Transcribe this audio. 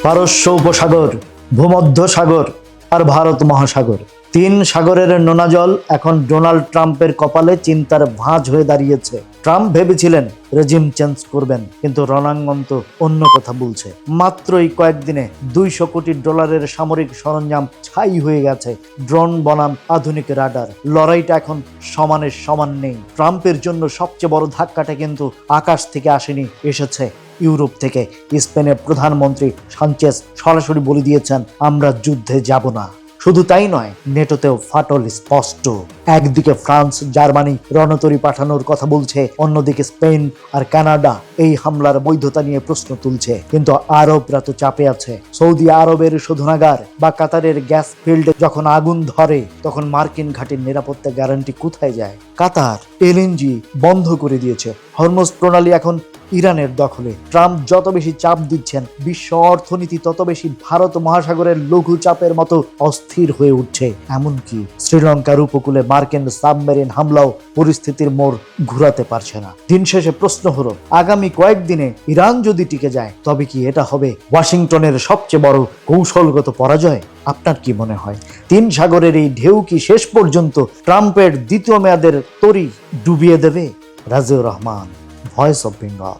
পারস্য উপসাগর, ভূমধ্য সাগর আর ভারত মহাসাগর, তিন সাগরের নোনা জল এখন ডোনাল্ড ট্রাম্পের কপালে চিন্তার ভাঁজ হয়ে দাঁড়িয়েছে। ট্রাম্প ভেবেছিলেন রেজিম চেঞ্জ করবেন, কিন্তু রণাঙ্গন তো অন্য কথা বলছে। মাত্রই কয়েকদিনে $200 কোটি সামরিক সরঞ্জাম ছাই হয়ে গেছে, ড্রোন বনাম আধুনিক রাডার। লড়াইটা এখন সমানের সমান নেই। ট্রাম্পের জন্য সবচেয়ে বড় ধাক্কাটা কিন্তু আকাশ থেকে আসেনি, এসেছে ইউরোপ থেকে। স্পেনের প্রধানমন্ত্রী সানচেজ সরাসরি বলে দিয়েছেন, আমরা যুদ্ধে যাব না। শুধু তাই নয়, নেটোতেও ফাটল স্পষ্ট। একদিকে ফ্রান্স, জার্মানি রণতরী পাঠানোর কথা বলছে, অন্যদিকে স্পেন আর কানাডা এই হামলার বৈধতা নিয়ে প্রশ্ন তুলছে। কিন্তু আরবরা তো চাপে আছে। সৌদি আরবের শোধনাগার বা কাতারের গ্যাস ফিল্ডে যখন আগুন ধরে, তখন মার্কিন ঘাঁটির নিরাপত্তা গ্যারান্টি কোথায় যায়? কাতার এলএনজি বন্ধ করে দিয়েছে, হরমুজ প্রণালী এখন ইরানের দখলে। ট্রাম্প যত বেশি চাপ দিচ্ছেন, বিশ্ব অর্থনীতি তত বেশি ভারত মহাসাগরের লঘু চাপের মতো অস্থির হয়ে উঠছে। এমনকি শ্রীলঙ্কার উপকূলে মার্কিন সাবমেরিন হামলাও পরিস্থিতির মোড় ঘুরাতে পারছে না। দিন শেষে প্রশ্ন হলো, আগামী কয়েকদিনে ইরান যদি টিকে যায়, তবে কি এটা হবে ওয়াশিংটনের সবচেয়ে বড় কৌশলগত পরাজয়? আপনার কি মনে হয়, তিন সাগরের এই ঢেউ কি শেষ পর্যন্ত ট্রাম্পের দ্বিতীয় মেয়াদের তরি ডুবিয়ে দেবে? Raziur Rahman, voice of Bengal.